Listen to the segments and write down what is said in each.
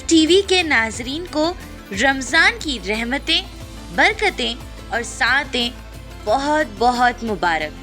TV के नाजरीन को रमज़ान की रहमतें, बरकतें और साअतें बहुत बहुत मुबारक।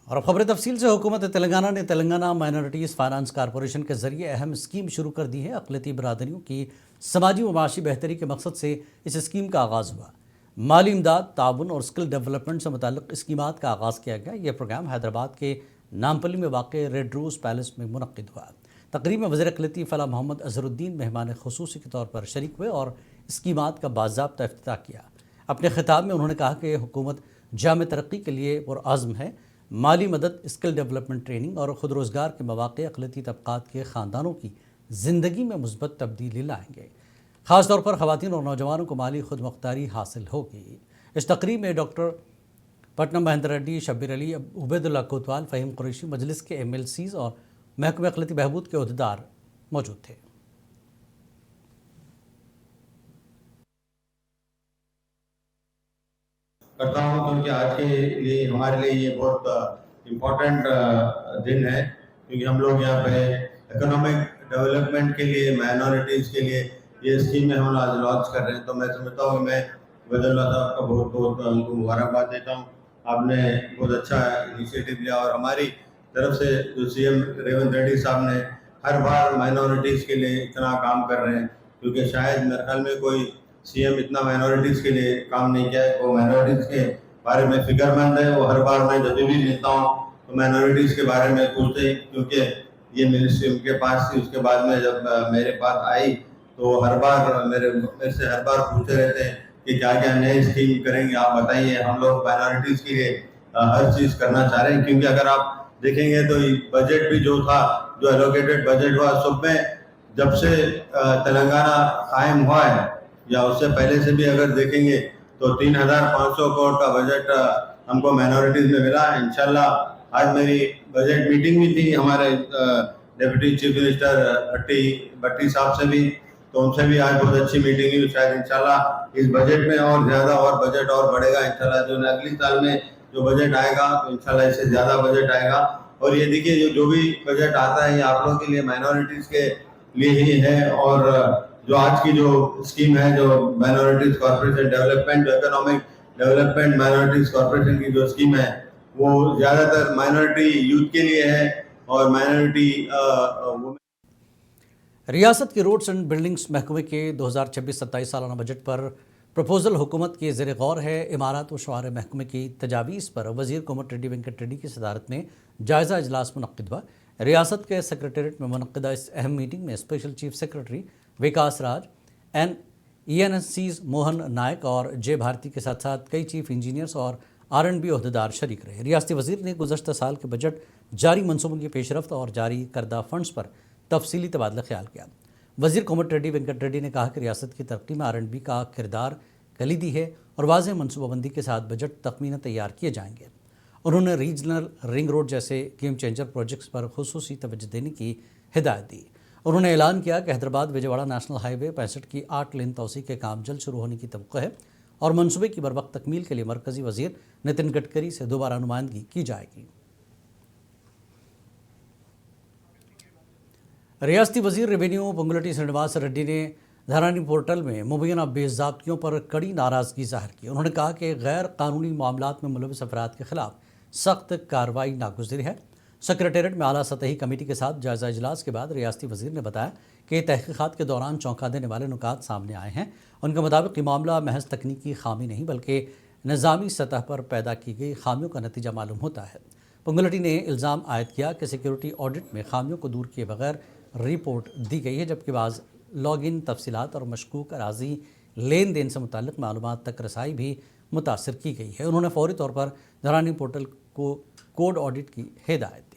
और अब खबर तफसील से। हुकूमत तेलंगाना ने तेलंगाना माइनॉरिटीज़ फाइनेंस कॉरपोरेशन के जरिए अहम स्कीम शुरू कर दी है। अक़लियती बरादरियों की समाजी व माशी बेहतरी के मकसद से इस स्कीम का आगाज़ हुआ। माली इमदाद, ताउन और स्किल डेवलपमेंट से मुताल्लिक़ स्कीमात का आगाज़ किया गया। यह प्रोग्राम हैदराबाद के नामपल्ली में वाक़ रेड रोज़ पैलेस में मुनक़्क़िद हुआ। तकरीब में वज़ीर अक़लियती फ़लाह मोहम्मद अज़हरुद्दीन मेहमान ख़ुसूसी के तौर पर शरीक हुए और स्कीमात का बाज़ाब्ता इफ्तिताह किया। अपने खिताब में उन्होंने कहा कि हुकूमत जाम तरक्की के लिए पुरअज़्म है। माली मदद, स्किल डेवलपमेंट ट्रेनिंग और ख़ुद रोज़गार के मौक़े अक़लियती तबक़ात के ख़ानदानों की ज़िंदगी में मुस्बत तब्दीली लाएंगे। ख़ास तौर पर ख़वातीन और नौजवानों को माली खुद मुख्तारी हासिल होगी। इस तकरीब में डॉक्टर पटनम महेंद्र रेड्डी, शब्बीर अली, उबैदुल्लाह कोतवाल, फ़हीम कुरैशी, मजलिस के MLCs और महकमा अक़लियती बहबूद के ओहदेदार मौजूद थे। करता हूँ क्योंकि आज के लिए हमारे लिए ये बहुत इम्पोर्टेंट दिन है, क्योंकि हम लोग यहाँ पे इकोनॉमिक डेवलपमेंट के लिए, माइनॉरिटीज़ के लिए ये स्कीमें हम आज लॉन्च कर रहे हैं। तो मैं समझता हूँ कि मैं उबैदुल्लाह साहब का बहुत बहुत उनको मुबारकबाद देता हूँ। आपने बहुत अच्छा इनिशिएटिव लिया और हमारी तरफ से जो CM रेवंत रेड्डी साहब ने हर बार माइनॉरिटीज़ के लिए इतना काम कर रहे हैं, क्योंकि शायद मेरे ख्याल में कोई CM इतना माइनॉरिटीज़ के लिए काम नहीं किया है। वो माइनॉरिटीज़ के बारे में फिक्रमंद है। वो हर बार मैं जब भी मिलता हूँ तो माइनॉरिटीज़ के बारे में पूछते हैं, क्योंकि ये मिनिस्ट्री उनके पास थी। उसके बाद में जब मेरे पास आई तो हर बार मेरे से हर बार पूछते रहते हैं कि क्या क्या नए स्कीम करेंगे, आप बताइए। हम लोग माइनॉरिटीज़ के लिए हर चीज़ करना चाह रहे हैं, क्योंकि अगर आप देखेंगे तो बजट भी जो था, जो एलोकेटेड बजट हुआ, सब में जब से तेलंगाना कायम हुआ है या उससे पहले से भी अगर देखेंगे तो 3,500 करोड़ का बजट हमको माइनॉरिटीज़ में मिला है। इंशाल्लाह आज मेरी बजट मीटिंग भी थी हमारे डिप्टी चीफ मिनिस्टर भट्टी साहब से भी, तो उनसे भी आज बहुत अच्छी मीटिंग हुई। शायद इंशाल्लाह इस बजट में और ज़्यादा और बजट और बढ़ेगा इंशाल्लाह। जो अगली साल में जो बजट आएगा तो इंशाल्लाह इससे ज़्यादा बजट आएगा। और ये देखिए जो भी बजट आता है ये आप लोगों के लिए, माइनॉरिटीज़ के लिए ही है। और जो आज की जो स्कीम है, जो minorities corporation development, economic development minorities corporation की जो स्कीम है वो ज़्यादातर माइनॉरिटी यूथ के लिए है और माइनॉरिटी रियासत के रोड्स एंड बिल्डिंग्स महकमे के 2026-27 सालाना बजट पर प्रपोजल हुकूमत के ज़ेर गौर है। इमारत व शौहरे महकमे की तजावीज़ पर वज़ीर कोमट रेड्डी वेंकट रेड्डी की सदारत में जायज़ा इजलास मुनक़्क़िद हुआ। रियासत के सेक्रेटेरिएट में मुनक़्क़िदा इस अहम मीटिंग में स्पेशल चीफ सेक्रेटरी विकास राज, ENCs मोहन नायक और जे भारती के साथ साथ कई चीफ इंजीनियर्स और R&B ओहदेदार शरीक रहे। रियासती वज़ीर ने गुज़श्ता साल के बजट, जारी मनसूबों की पेशरफ्त और जारी करदा फंड्स पर तफसीली तबादला ख्याल किया। वज़ीर कोमट रेड्डी वेंकट रेड्डी ने कहा कि रियासत की तरक्की में R&B का किरदार कलीदी है और वाज़ेह मनसूबाबंदी के साथ बजट तख़मीना तैयार किए जाएंगे। उन्होंने रीजनल रिंग रोड जैसे गेम चेंजर प्रोजेक्ट्स पर खुसूसी तवज्जो देने की हिदायत दी। उन्होंने ऐलान किया कि हैदराबाद विजयवाड़ा नेशनल हाईवे 65 की 8 लेन तोसी के काम जल्द शुरू होने की तवक्को है और मनसूबे की बरवक्त तकमील के लिए मरकज़ी वज़ीर नितिन गडकरी से दोबारा नुमाइंदगी की जाएगी। रियासती वज़ीर रेवेन्यू पोंगुलेटी श्रीनिवास रेड्डी ने धरानी पोर्टल में मुबैना बेज़ाब्तियों पर कड़ी नाराज़गी ज़ाहिर की। उन्होंने कहा कि गैर कानूनी मामलात में मुलविस अफराद के खिलाफ सख्त कार्रवाई नागुज़िर है। सेक्रेटेरिएट में आला सतही कमेटी के साथ जायज़ा इजलास के बाद रियासती वज़ीर ने बताया कि तहक़ीक़ात के दौरान चौंका देने वाले नुकात सामने आए हैं। उनके मुताबिक ये मामला महज तकनीकी खामी नहीं बल्कि निज़ामी सतह पर पैदा की गई खामियों का नतीजा मालूम होता है। पोंगुलेटी ने इल्ज़ाम आयद किया कि सिक्योरिटी ऑडिट में खामियों को दूर किए बगैर रिपोर्ट दी गई है, जबकि बाज़ लॉगिन तफसीलात और मशकूक अराजी लेन देन से मुताल्लिक़ मालूमात तक रसाई भी मुतासर की गई है। उन्होंने फौरी तौर पर धरानी पोर्टल को कोड ऑडिट की हिदायत